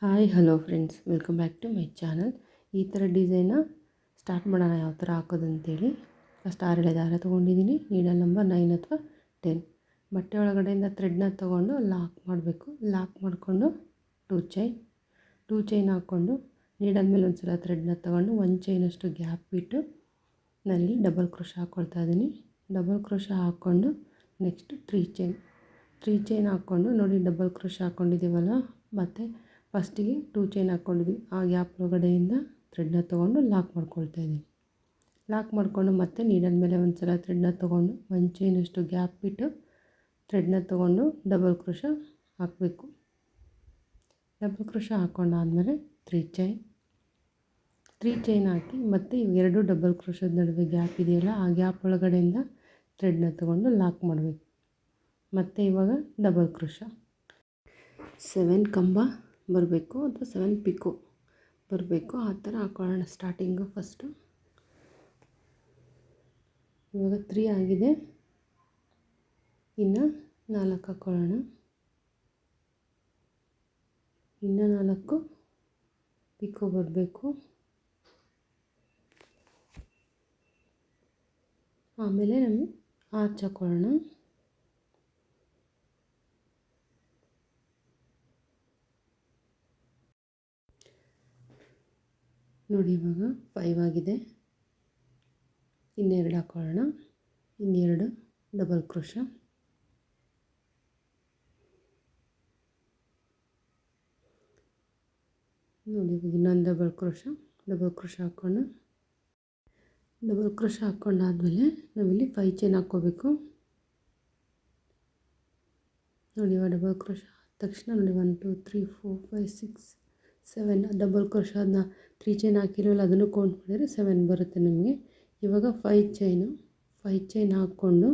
Hi hello friends, welcome back to my channel. ಈ ಥರ design start ಮಾಡೋಣ ಯಾವ ಥರ ಹಾಕೋದು ಅಂತೇಳಿ. ಫಸ್ಟ್ 6 ದಾರ ತೊಗೊಂಡಿದ್ದೀನಿ. ನೀಡಲ್ ನಂಬರ್ 9 ಅಥವಾ 10. ಬಟ್ಟೆ ಒಳಗಡೆಯಿಂದ ಥ್ರೆಡ್ನ ತೊಗೊಂಡು ಲಾಕ್ ಮಾಡಬೇಕು. ಲಾಕ್ ಮಾಡಿಕೊಂಡು ಟೂ ಚೈನ್ ಹಾಕ್ಕೊಂಡು ನೀಡಲ್ ಮೇಲೆ ಒಂದು ಸಲ ಥ್ರೆಡ್ನ ತೊಗೊಂಡು ಒಂದು ಚೈನಷ್ಟು ಗ್ಯಾಪ್ ಬಿಟ್ಟು ನಾನಿಲ್ಲಿ ಡಬಲ್ ಕ್ರೋಶ ಹಾಕ್ಕೊಳ್ತಾ ಇದ್ದೀನಿ. ಡಬಲ್ ಕ್ರೋಶ ಹಾಕ್ಕೊಂಡು ನೆಕ್ಸ್ಟ್ ತ್ರೀ ಚೈನ್ ಹಾಕ್ಕೊಂಡು ನೋಡಿ, ಡಬಲ್ ಕ್ರೋಶ ಹಾಕ್ಕೊಂಡಿದ್ದೀವಲ್ಲ, ಮತ್ತು ಫಸ್ಟಿಗೆ 2 ಚೈನ್ ಹಾಕ್ಕೊಂಡಿದ್ವಿ. ಆ ಗ್ಯಾಪ್ ಒಳಗಡೆಯಿಂದ ಥ್ರೆಡ್ನ ತೊಗೊಂಡು ಲಾಕ್ ಮಾಡ್ಕೊಳ್ತಾ ಇದ್ದೀನಿ. ಲಾಕ್ ಮಾಡಿಕೊಂಡು ಮತ್ತೆ ನೀಡಲ್ ಮೇಲೆ ಒಂದು ಸಲ ಥ್ರೆಡ್ನ ತೊಗೊಂಡು ಒಂದು ಚೈನಷ್ಟು ಗ್ಯಾಪ್ ಬಿಟ್ಟು ಥ್ರೆಡ್ನ ತೊಗೊಂಡು ಡಬಲ್ ಕ್ರೋಶ ಹಾಕಬೇಕು. ಡಬಲ್ ಕ್ರೋಶ ಹಾಕ್ಕೊಂಡಾದಮೇಲೆ ತ್ರೀ ಚೈನ್ ಹಾಕಿ ಮತ್ತೆ ಇವೆರಡು ಡಬಲ್ ಕ್ರೋಶದ ನಡುವೆ ಗ್ಯಾಪ್ ಇದೆಯಲ್ಲ, ಆ ಗ್ಯಾಪ್ ಒಳಗಡೆಯಿಂದ ಥ್ರೆಡ್ನ ತೊಗೊಂಡು ಲಾಕ್ ಮಾಡಬೇಕು. ಮತ್ತು ಇವಾಗ ಡಬಲ್ ಕ್ರೋಶ 7 ಕಂಬ ಬರಬೇಕು ಅಥವಾ 7 ಪಿಕೋ ಬರಬೇಕು. ಆ ಥರ ಹಾಕೊಳ್ಳೋಣ ಸ್ಟಾರ್ಟಿಂಗು. ಫಸ್ಟು ಇವಾಗ 3 ಆಗಿದೆ, ಇನ್ನು 4 ಹಾಕ್ಕೊಳ್ಳೋಣ. ಇನ್ನು 4 ಪಿಕೋ ಬರಬೇಕು. ಆಮೇಲೆ ನಮಗೆ ಆರ್ಚ್ ಹಾಕ್ಕೊಳ್ಳೋಣ. ನೋಡಿ, ಇವಾಗ 5 ಆಗಿದೆ. ಇನ್ನೆರಡು ಹಾಕ್ಕೊಳ್ಳೋಣ. ಇನ್ನೆರಡು ಡಬಲ್ ಕ್ರೋಶ. ನೋಡಿ, ಇನ್ನೊಂದು ಡಬಲ್ ಕ್ರೋಶ ಹಾಕ್ಕೊಂಡು ಡಬಲ್ ಕ್ರೋಶ ಹಾಕ್ಕೊಂಡಾದ್ಮೇಲೆ ನಾವಿಲ್ಲಿ 5 ಚೈನ್ ಹಾಕ್ಕೋಬೇಕು. ನೋಡಿ, ಇವಾಗ ಡಬಲ್ ಕ್ರೋಶ ಆದ ತಕ್ಷಣ ನೋಡಿ 1 2 3 4 5 6 7 ಡಬಲ್ ಕ್ರೋಶ ಅದನ್ನ 3 ಚೈನ್ ಹಾಕಿರೋಲ್ಲ, ಅದನ್ನು ಕೌಂಟ್ ಮಾಡಿದರೆ 7 ಬರುತ್ತೆ ನಮಗೆ. ಇವಾಗ 5 ಚೈನ್ ಹಾಕ್ಕೊಂಡು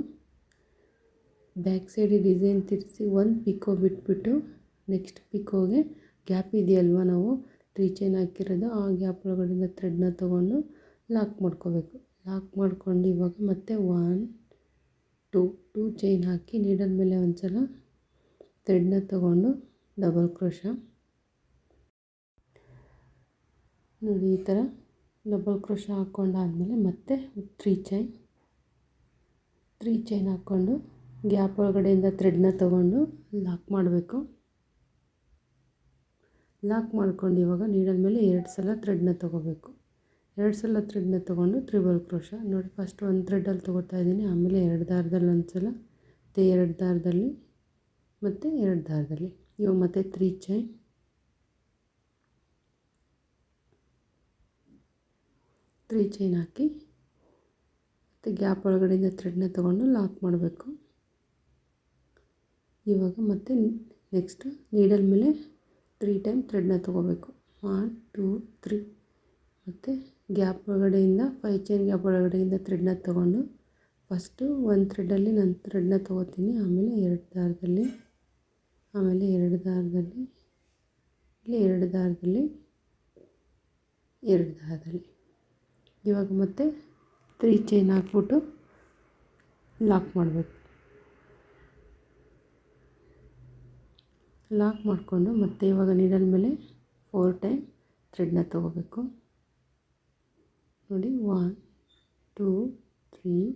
ಬ್ಯಾಕ್ ಸೈಡ್ ಡಿಸೈನ್ ತಿರ್ಸಿ ಒಂದು ಪಿಕೋ ಬಿಟ್ಬಿಟ್ಟು ನೆಕ್ಸ್ಟ್ ಪಿಕೋಗೆ ಗ್ಯಾಪ್ ಇದೆಯಲ್ವ, ನಾವು 3 ಚೈನ್ ಹಾಕಿರೋದು, ಆ ಗ್ಯಾಪ್ ಒಳಗಡೆಯಿಂದ ಥ್ರೆಡ್ನ ತೊಗೊಂಡು ಲಾಕ್ ಮಾಡ್ಕೋಬೇಕು. ಲಾಕ್ ಮಾಡ್ಕೊಂಡು ಇವಾಗ ಮತ್ತೆ 1 2 ಚೈನ್ ಹಾಕಿ ನೀಡಲ್ ಮೇಲೆ ಒಂದು ಸಲ ಥ್ರೆಡ್ನ ತೊಗೊಂಡು ಡಬಲ್ ಕ್ರೋಶ. ನೋಡಿ, ಈ ಥರ ಡಬಲ್ ಕ್ರೋಶ ಹಾಕ್ಕೊಂಡಾದಮೇಲೆ ಮತ್ತೆ 3 ಚೈನ್ ಹಾಕ್ಕೊಂಡು ಗ್ಯಾಪ್ ಒಳಗಡೆಯಿಂದ ಥ್ರೆಡ್ನ ತೊಗೊಂಡು ಲಾಕ್ ಮಾಡಬೇಕು. ಲಾಕ್ ಮಾಡ್ಕೊಂಡು ಇವಾಗ ನೀಡಲ್ ಮೇಲೆ 2 ಸಲ ಥ್ರೆಡ್ನ ತೊಗೋಬೇಕು. 2 ಸಲ ಥ್ರೆಡ್ನ ತೊಗೊಂಡು ತ್ರಿಬಲ್ ಕ್ರೋಶ. ನೋಡಿ, ಫಸ್ಟ್ ಒಂದು ಥ್ರೆಡ್ಡಲ್ಲಿ ತೊಗೋತಾ ಇದ್ದೀನಿ, ಆಮೇಲೆ 2 ದಾರದಲ್ಲಿ ಒಂದು ಸಲ, ಮತ್ತು 2 ದಾರದಲ್ಲಿ ಮತ್ತು 2 ದಾರದಲ್ಲಿ. ಇವಾಗ ಮತ್ತೆ 3 ಚೈನ್ ಹಾಕಿ ಮತ್ತು ಗ್ಯಾಪ್ ಒಳಗಡೆಯಿಂದ ಥ್ರೆಡ್ನ ತೊಗೊಂಡು ಲಾಕ್ ಮಾಡಬೇಕು. ಇವಾಗ ಮತ್ತೆ ನೆಕ್ಸ್ಟ್ ನೀಡಲ್ ಮೇಲೆ 3 ಟೈಮ್ ಥ್ರೆಡ್ನ ತೊಗೋಬೇಕು. 1 2 3 ಮತ್ತು ಗ್ಯಾಪ್ ಒಳಗಡೆಯಿಂದ 5 ಚೈನ್ ಗ್ಯಾಪ್ ಒಳಗಡೆಯಿಂದ ಥ್ರೆಡ್ನ ತೊಗೊಂಡು ಫಸ್ಟು ಒಂದು ಥ್ರೆಡ್ಡಲ್ಲಿ ನಾನು ಥ್ರೆಡ್ನ ತೊಗೋತೀನಿ, ಆಮೇಲೆ 2 ದಾರದಲ್ಲಿ, ಆಮೇಲೆ 2 ದಾರದಲ್ಲಿ, ಇಲ್ಲಿ 2 ದಾರದಲ್ಲಿ, 2 ದಾರದಲ್ಲಿ. ಇವಾಗ ಮತ್ತೆ 3 ಚೈನ್ ಹಾಕ್ಬಿಟ್ಟು ಲಾಕ್ ಮಾಡಬೇಕು. ಲಾಕ್ ಮಾಡಿಕೊಂಡು ಮತ್ತೆ ಇವಾಗ ನೀಡಲ್ ಮೇಲೆ 4 ಟೈಮ್ ಥ್ರೆಡ್ನ ತೊಗೋಬೇಕು. ನೋಡಿ, 1 2 3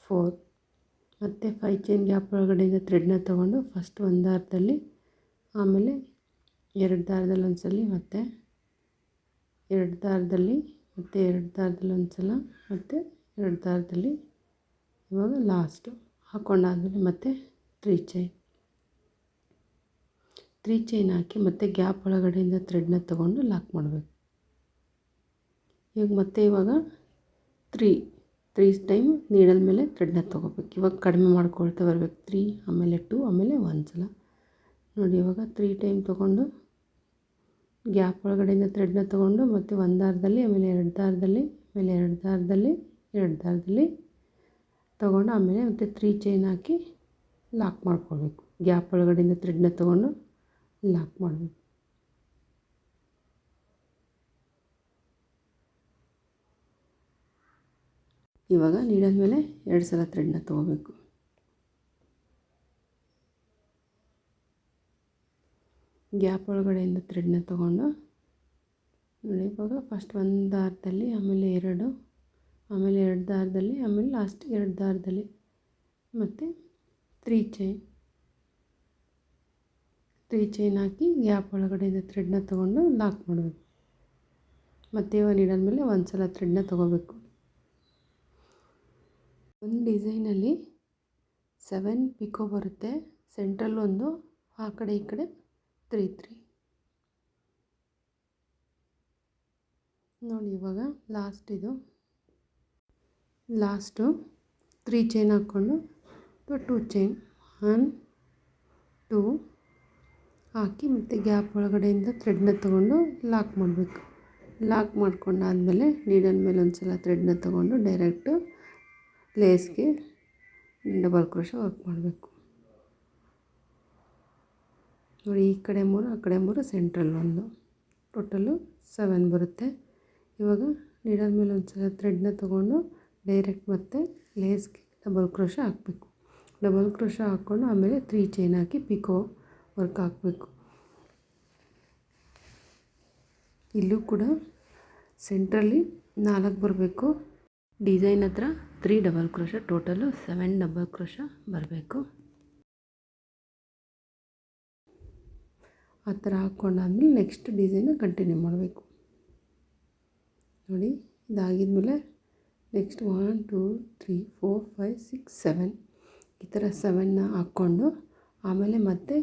4 ಮತ್ತು 5 ಚೈನ್ ಗ್ಯಾಪ್ ಒಳಗಡೆಯಿಂದ ಥ್ರೆಡ್ನ ತೊಗೊಂಡು ಫಸ್ಟ್ ಒಂದು ದಾರದಲ್ಲಿ, ಆಮೇಲೆ 2 ದಾರದಲ್ಲಿ ಒಂದು ಸಲ, ಮತ್ತು 2 ದಾರದಲ್ಲಿ, ಮತ್ತು 2 ದಾರದಲ್ಲಿ ಒಂದು ಸಲ, ಮತ್ತು 2 ದಾರದಲ್ಲಿ. ಇವಾಗ ಲಾಸ್ಟು ಹಾಕ್ಕೊಂಡಾದ್ಮೇಲೆ ಮತ್ತೆ 3 ಚೈನ್ ಹಾಕಿ ಮತ್ತು ಗ್ಯಾಪ್ ಒಳಗಡೆಯಿಂದ ಥ್ರೆಡ್ನ ತೊಗೊಂಡು ಲಾಕ್ ಮಾಡಬೇಕು. ಇವಾಗ 3 ಟೈಮ್ ನೀಡಲ್ ಮೇಲೆ ಥ್ರೆಡ್ನ ತೊಗೋಬೇಕು. ಇವಾಗ ಕಡಿಮೆ ಮಾಡ್ಕೊಳ್ತಾ ಬರಬೇಕು. 3 ಆಮೇಲೆ 2 ಆಮೇಲೆ 1 ಸಲ. ನೋಡಿ, ಇವಾಗ 3 ಟೈಮ್ ತೊಗೊಂಡು ಗ್ಯಾಪ್ ಒಳಗಡೆಯಿಂದ ಥ್ರೆಡ್ನ ತೊಗೊಂಡು ಮತ್ತು 1 ದಾರದಲ್ಲಿ, ಆಮೇಲೆ 2 ದಾರದಲ್ಲಿ, ಆಮೇಲೆ 2 ದಾರದಲ್ಲಿ, 2 ದಾರದಲ್ಲಿ ತೊಗೊಂಡು ಆಮೇಲೆ ಮತ್ತು 3 ಚೈನ್ ಹಾಕಿ ಲಾಕ್ ಮಾಡ್ಕೊಳ್ಬೇಕು. ಗ್ಯಾಪ್ ಒಳಗಡೆಯಿಂದ ಥ್ರೆಡ್ನ ತೊಗೊಂಡು ಲಾಕ್ ಮಾಡಬೇಕು. ಇವಾಗ ನೀಡಲ್ ಮೇಲೆ 2 ಸಲ ಥ್ರೆಡ್ನ ತೊಗೋಬೇಕು. ಗ್ಯಾಪ್ ಒಳಗಡೆಯಿಂದ ಥ್ರೆಡ್ನ ತೊಗೊಂಡು ನೋಡಿ, ಇವಾಗ ಫಸ್ಟ್ ಒಂದು ದಾರದಲ್ಲಿ, ಆಮೇಲೆ 2, ಆಮೇಲೆ 2 ದಾರದಲ್ಲಿ, ಆಮೇಲೆ ಲಾಸ್ಟ್ 2 ದಾರದಲ್ಲಿ ಮತ್ತು 3 ಚೈನ್ ಹಾಕಿ ಗ್ಯಾಪ್ ಒಳಗಡೆಯಿಂದ ಥ್ರೆಡ್ನ ತೊಗೊಂಡು ಲಾಕ್ ಮಾಡಬೇಕು. ಮತ್ತು ಇವಾಗ ನೀಡಲ್ ಮೇಲೆ ಒಂದು ಸಲ ಥ್ರೆಡ್ನ ತೊಗೋಬೇಕು. ಒಂದು ಡಿಸೈನಲ್ಲಿ 7 ಪಿಕೋ ಬರುತ್ತೆ. ಸೆಂಟ್ರಲ್ ಒಂದು, ಆ ಕಡೆ ಈ ಕಡೆ 3 ನೋಡಿ. ಇವಾಗ ಲಾಸ್ಟು 3 ಚೈನ್ ಹಾಕ್ಕೊಂಡು 2 ಚೈನ್ 1 2 ಹಾಕಿ ಮತ್ತು ಗ್ಯಾಪ್ ಒಳಗಡೆಯಿಂದ ಥ್ರೆಡ್ನ ತೊಗೊಂಡು ಲಾಕ್ ಮಾಡಬೇಕು. ಲಾಕ್ ಮಾಡ್ಕೊಂಡಾದಮೇಲೆ ನೀಡಲ್ ಮೇಲೆ ಒಂದು ಸಲ ಥ್ರೆಡ್ನ ತೊಗೊಂಡು ಡೈರೆಕ್ಟು ಲೇಸ್ಗೆ ಡಬಲ್ ಕ್ರೋಶ ವರ್ಕ್ ಮಾಡಬೇಕು. ನೋಡಿ, ಈ ಕಡೆ 3, ಆ ಕಡೆ 3, ಸೆಂಟ್ರಲ್ ಒಂದು, ಟೋಟಲು 7 ಬರುತ್ತೆ. ಇವಾಗ ನೀಡಲ್ ಮೇಲೆ ಒಂದು ಸಲ ಥ್ರೆಡ್ನ ತೊಗೊಂಡು ಡೈರೆಕ್ಟ್ ಮತ್ತೆ ಲೇಸ್ಗೆ ಡಬಲ್ ಕ್ರೋಶ ಹಾಕಬೇಕು. ಡಬಲ್ ಕ್ರೋಶ ಹಾಕ್ಕೊಂಡು ಆಮೇಲೆ 3 ಚೈನ್ ಹಾಕಿ ಪಿಕೋ ವರ್ಕ್ ಹಾಕಬೇಕು. ಇಲ್ಲೂ ಕೂಡ ಸೆಂಟ್ರಲ್ಲಿ 4 ಬರಬೇಕು. ಡಿಸೈನ್ ಹತ್ರ 3 double crochet, total 7 double crochet ಬರಬೇಕು. ಆ ಥರ ಹಾಕ್ಕೊಂಡಾದ್ಮೇಲೆ ನೆಕ್ಸ್ಟ್ ಡಿಸೈನ ಕಂಟಿನ್ಯೂ ಮಾಡಬೇಕು. ನೋಡಿ, ಇದಾಗಿದ್ಮೇಲೆ ನೆಕ್ಸ್ಟ್ 1 2 3 4 5 6 7 ಈ ಥರ 7ನ ಹಾಕ್ಕೊಂಡು ಆಮೇಲೆ ಮತ್ತೆ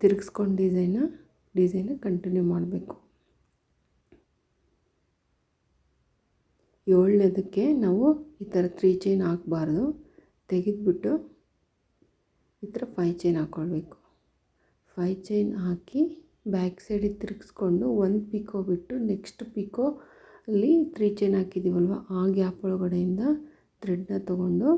ತಿರುಗಿಸ್ಕೊಂಡು ಡಿಸೈನ ಕಂಟಿನ್ಯೂ ಮಾಡಬೇಕು. 7ನೇದಕ್ಕೆ ನಾವು ಈ ಥರ 3 ಚೈನ್ ಹಾಕಬಾರ್ದು, ತೆಗೆದುಬಿಟ್ಟು ಈ ಥರ 5 ಚೈನ್ ಹಾಕ್ಕೊಳ್ಬೇಕು. 5 ಚೈನ್ ಹಾಕಿ ಬ್ಯಾಕ್ ಸೈಡಿಗೆ ತಿರುಗಿಸ್ಕೊಂಡು 1 ಪಿಕೋ ಬಿಟ್ಟು ನೆಕ್ಸ್ಟ್ ಪಿಕೋ ಅಲ್ಲಿ 3 ಚೈನ್ ಹಾಕಿದ್ದೀವಲ್ವ, ಆ ಗ್ಯಾಪ್ ಒಳಗಡೆಯಿಂದ ಥ್ರೆಡ್ನ ತೊಗೊಂಡು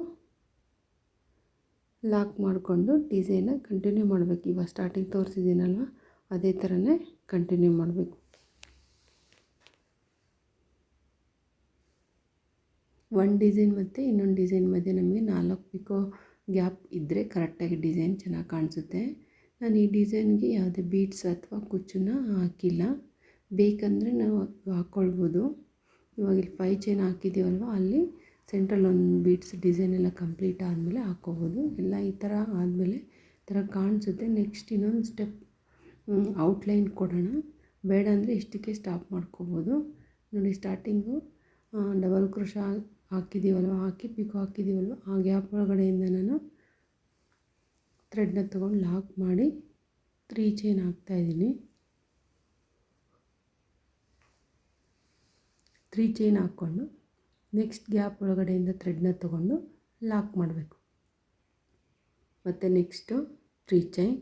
ಲಾಕ್ ಮಾಡಿಕೊಂಡು ಡಿಸೈನ ಕಂಟಿನ್ಯೂ ಮಾಡಬೇಕು. ಇವಾಗ ಸ್ಟಾರ್ಟಿಂಗ್ ತೋರಿಸಿದ್ದೀನಲ್ವ, ಅದೇ ಥರನೇ ಕಂಟಿನ್ಯೂ ಮಾಡಬೇಕು. ಒಂದು ಡಿಸೈನ್ ಮತ್ತು ಇನ್ನೊಂದು ಡಿಸೈನ್ ಮಧ್ಯೆ ನಮಗೆ 4 ಪಿಕೋ ಗ್ಯಾಪ್ ಇದ್ದರೆ ಕರೆಕ್ಟಾಗಿ ಡಿಸೈನ್ ಚೆನ್ನಾಗಿ ಕಾಣಿಸುತ್ತೆ. ನಾನು ಈ ಡಿಸೈನ್ಗೆ ಯಾವುದೇ ಬೀಡ್ಸ್ ಅಥವಾ ಕುಚ್ಚನ್ನ ಹಾಕಿಲ್ಲ, ಬೇಕಂದರೆ ನಾವು ಹಾಕ್ಕೊಳ್ಬೋದು. ಇವಾಗ ಇಲ್ಲಿ 5 ಚೈನ್ ಹಾಕಿದ್ದೀವಲ್ವ, ಅಲ್ಲಿ ಸೆಂಟ್ರಲ್ ಒಂದು ಬೀಡ್ಸ್ ಡಿಸೈನ್ ಎಲ್ಲ ಕಂಪ್ಲೀಟ್ ಆದಮೇಲೆ ಹಾಕ್ಕೋಬೋದು. ಎಲ್ಲ ಈ ಥರ ಆದಮೇಲೆ ಈ ಥರ ಕಾಣಿಸುತ್ತೆ. ನೆಕ್ಸ್ಟ್ ಇನ್ನೊಂದು ಸ್ಟೆಪ್ ಔಟ್ಲೈನ್ ಕೊಡೋಣ. ಬೇಡ ಅಂದರೆ ಇಷ್ಟಕ್ಕೆ ಸ್ಟಾಪ್ ಮಾಡ್ಕೋಬೋದು. ನೋಡಿ, ಸ್ಟಾರ್ಟಿಂಗು ಡಬಲ್ ಕ್ರೋಶ ಹಾಕಿದ್ದೀವಲ್ವ, ಹಾಕಿ ಪಿಕೋ ಹಾಕಿದ್ದೀವಲ್ವ, ಆ ಗ್ಯಾಪ್ ಒಳಗಡೆಯಿಂದ ನಾನು ಥ್ರೆಡ್ನ ತೊಗೊಂಡು ಲಾಕ್ ಮಾಡಿ 3 ಚೈನ್ ಹಾಕ್ತಾಯಿದ್ದೀನಿ. 3 ಚೈನ್ ಹಾಕ್ಕೊಂಡು ನೆಕ್ಸ್ಟ್ ಗ್ಯಾಪ್ ಒಳಗಡೆಯಿಂದ ಥ್ರೆಡ್ನ ತೊಗೊಂಡು ಲಾಕ್ ಮಾಡಬೇಕು. ಮತ್ತು ನೆಕ್ಸ್ಟು 3 ಚೈನ್,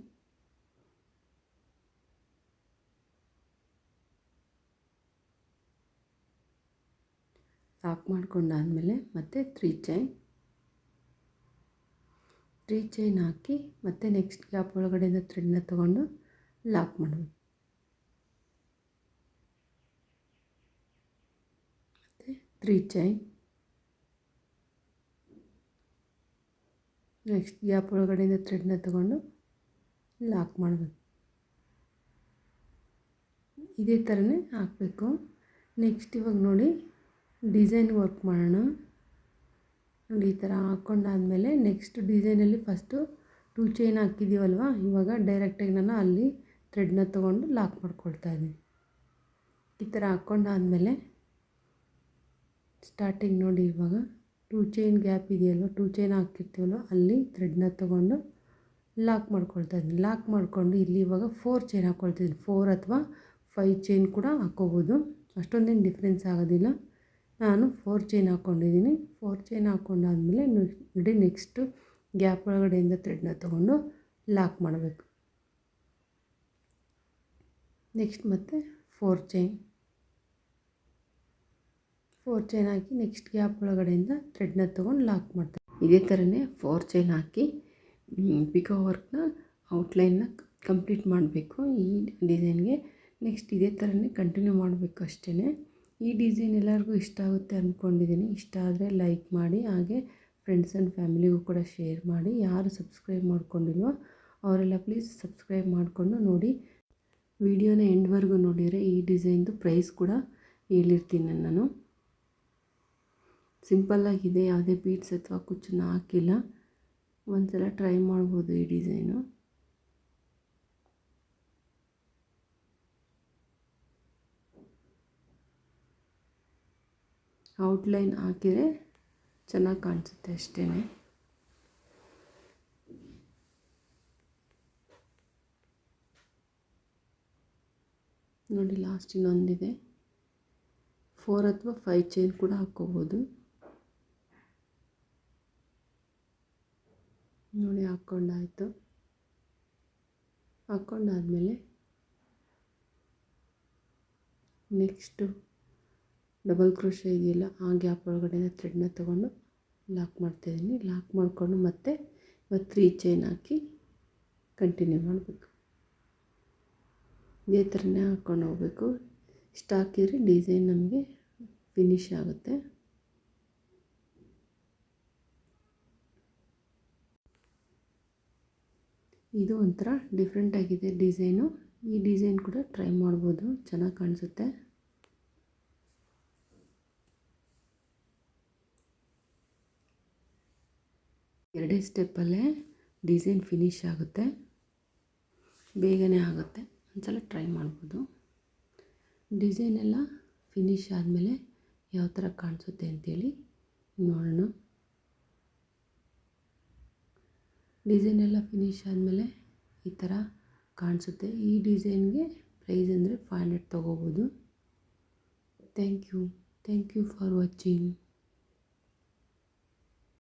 ಲಾಕ್ ಮಾಡ್ಕೊಂಡಾದಮೇಲೆ ಮತ್ತೆ 3 ಚೈನ್ ಹಾಕಿ ಮತ್ತು ನೆಕ್ಸ್ಟ್ ಗ್ಯಾಪ್ ಒಳಗಡೆಯಿಂದ ಥ್ರೆಡ್ನ ತೊಗೊಂಡು ಲಾಕ್ ಮಾಡಬೇಕು. ಮತ್ತು 3 ಚೈನ್, ನೆಕ್ಸ್ಟ್ ಗ್ಯಾಪ್ ಒಳಗಡೆಯಿಂದ ಥ್ರೆಡ್ನ ತೊಗೊಂಡು ಲಾಕ್ ಮಾಡಬೇಕು. ಇದೇ ಥರನೇ ಹಾಕಬೇಕು. ನೆಕ್ಸ್ಟ್ ಇವಾಗ ನೋಡಿ, ಡಿಸೈನ್ ವರ್ಕ್ ಮಾಡೋಣ. ನೋಡಿ, ಈ ಥರ ಹಾಕ್ಕೊಂಡಾದಮೇಲೆ ನೆಕ್ಸ್ಟ್ ಡಿಸೈನಲ್ಲಿ ಫಸ್ಟು 2 ಚೈನ್ ಹಾಕಿದ್ದೀವಲ್ವ, ಇವಾಗ ಡೈರೆಕ್ಟಾಗಿ ನಾನು ಅಲ್ಲಿ ಥ್ರೆಡ್ನ ತೊಗೊಂಡು ಲಾಕ್ ಮಾಡ್ಕೊಳ್ತಾ ಇದ್ದೀನಿ. ಈ ಥರ ಹಾಕ್ಕೊಂಡಾದಮೇಲೆ ಸ್ಟಾರ್ಟಿಂಗ್ ನೋಡಿ, ಇವಾಗ 2 ಚೈನ್ ಗ್ಯಾಪ್ ಇದೆಯಲ್ವ, 2 ಚೈನ್ ಹಾಕಿರ್ತೀವಲ್ವ, ಅಲ್ಲಿ ಥ್ರೆಡ್ನ ತೊಗೊಂಡು ಲಾಕ್ ಮಾಡ್ಕೊಳ್ತಾ ಇದ್ದೀನಿ. ಲಾಕ್ ಮಾಡಿಕೊಂಡು ಇಲ್ಲಿ ಇವಾಗ 4 ಚೈನ್ ಹಾಕ್ಕೊಳ್ತಿದ್ದೀನಿ. 4 ಅಥವಾ 5 ಚೈನ್ ಕೂಡ ಹಾಕ್ಕೋಬೋದು, ಅಷ್ಟೊಂದೇನು ಡಿಫ್ರೆನ್ಸ್ ಆಗೋದಿಲ್ಲ. ನಾನು 4 ಚೈನ್ ಹಾಕ್ಕೊಂಡಿದ್ದೀನಿ. 4 ಚೈನ್ ಹಾಕ್ಕೊಂಡಾದ್ಮೇಲೆ ನೋಡಿ, ನೆಕ್ಸ್ಟು ಗ್ಯಾಪ್ ಒಳಗಡೆಯಿಂದ ಥ್ರೆಡ್ನ ತೊಗೊಂಡು ಲಾಕ್ ಮಾಡಬೇಕು. ನೆಕ್ಸ್ಟ್ ಮತ್ತೆ 4 ಚೈನ್ ಹಾಕಿ ನೆಕ್ಸ್ಟ್ ಗ್ಯಾಪ್ ಒಳಗಡೆಯಿಂದ ಥ್ರೆಡ್ನ ತೊಗೊಂಡು ಲಾಕ್ ಮಾಡ್ತೀನಿ. ಇದೇ ಥರನೇ 4 ಚೈನ್ ಹಾಕಿ ಪಿಕೋ ವರ್ಕ್ನ ಔಟ್ಲೈನ್ನ ಕಂಪ್ಲೀಟ್ ಮಾಡಬೇಕು ಈ ಡಿಸೈನ್ಗೆ. ನೆಕ್ಸ್ಟ್ ಇದೇ ಥರನೇ ಕಂಟಿನ್ಯೂ ಮಾಡಬೇಕು ಅಷ್ಟೇ. ಈ ಡಿಸೈನ್ ಎಲ್ಲರಿಗೂ ಇಷ್ಟ ಆಗುತ್ತೆ ಅಂದ್ಕೊಂಡಿದ್ದೀನಿ. ಇಷ್ಟ ಆದರೆ ಲೈಕ್ ಮಾಡಿ, ಹಾಗೆ ಫ್ರೆಂಡ್ಸ್ ಆ್ಯಂಡ್ ಫ್ಯಾಮಿಲಿಗೂ ಕೂಡ ಶೇರ್ ಮಾಡಿ. ಯಾರು ಸಬ್ಸ್ಕ್ರೈಬ್ ಮಾಡ್ಕೊಂಡಿಲ್ವೋ ಅವರೆಲ್ಲ ಪ್ಲೀಸ್ ಸಬ್ಸ್ಕ್ರೈಬ್ ಮಾಡಿಕೊಂಡು ನೋಡಿ. ವಿಡಿಯೋನ ಎಂಡ್ವರೆಗೂ ನೋಡಿದರೆ ಈ ಡಿಸೈನ್ದು ಪ್ರೈಸ್ ಕೂಡ ಹೇಳಿರ್ತೀನಿ ನಾನು. ಸಿಂಪಲ್ಲಾಗಿದೆ, ಯಾವುದೇ ಬೀಡ್ಸ್ ಅಥವಾ ಕುಚ್ಚನ್ನ ಹಾಕಿಲ್ಲ. ಒಂದು ಸಲ ಟ್ರೈ ಮಾಡ್ಬೋದು ಈ ಡಿಸೈನು. ಔಟ್ಲೈನ್ ಹಾಕಿದರೆ ಚೆನ್ನಾಗಿ ಕಾಣಿಸುತ್ತೆ ಅಷ್ಟೇ. ನೋಡಿ ಲಾಸ್ಟ್ ಇನ್ನೊಂದಿದೆ. 4 ಅಥವಾ 5 ಚೈನ್ ಕೂಡ ಹಾಕ್ಕೋಬೋದು. ನೋಡಿ ಹಾಕ್ಕೊಂಡಾಯಿತು. ಹಾಕ್ಕೊಂಡಾದಮೇಲೆ ನೆಕ್ಸ್ಟು ಡಬಲ್ ಕ್ರೋಶೆ ಇದೆಯಲ್ಲ, ಆ ಗ್ಯಾಪ್ ಒಳಗಡೆ ಥ್ರೆಡ್ನ ತೊಗೊಂಡು ಲಾಕ್ ಮಾಡ್ತಾಯಿದ್ದೀನಿ. ಲಾಕ್ ಮಾಡಿಕೊಂಡು ಮತ್ತೆ 3 ಚೈನ್ ಹಾಕಿ ಕಂಟಿನ್ಯೂ ಮಾಡಬೇಕು. ಇದೇ ಥರನೇ ಹಾಕ್ಕೊಂಡು ಹೋಗಬೇಕು. ಇಷ್ಟು ಹಾಕಿದರೆ ಡಿಸೈನ್ ನಮಗೆ ಫಿನಿಶ್ ಆಗುತ್ತೆ. ಇದು ಒಂಥರ ಡಿಫ್ರೆಂಟಾಗಿದೆ ಡಿಸೈನು. ಈ ಡಿಸೈನ್ ಕೂಡ ಟ್ರೈ ಮಾಡ್ಬೋದು, ಚೆನ್ನಾಗಿ ಕಾಣಿಸುತ್ತೆ. ಎರಡೇ ಸ್ಟೆಪ್ಪಲ್ಲೇ ಡಿಸೈನ್ ಫಿನಿಶ್ ಆಗುತ್ತೆ, ಬೇಗನೆ ಆಗುತ್ತೆ. ಒಂದ್ಸಲ ಟ್ರೈ ಮಾಡ್ಬೋದು. ಡಿಸೈನ್ ಎಲ್ಲ ಫಿನಿಶ್ ಆದಮೇಲೆ ಯಾವ ಥರ ಕಾಣಿಸುತ್ತೆ ಅಂತೇಳಿ ನೋಡೋಣ. ಡಿಸೈನ್ ಎಲ್ಲ ಫಿನಿಶ್ ಆದಮೇಲೆ ಈ ಥರ ಕಾಣಿಸುತ್ತೆ. ಈ ಡಿಸೈನ್ಗೆ ಪ್ರೈಸ್ ಅಂದರೆ 500 ತೊಗೋಬೋದು. Thank you for watching.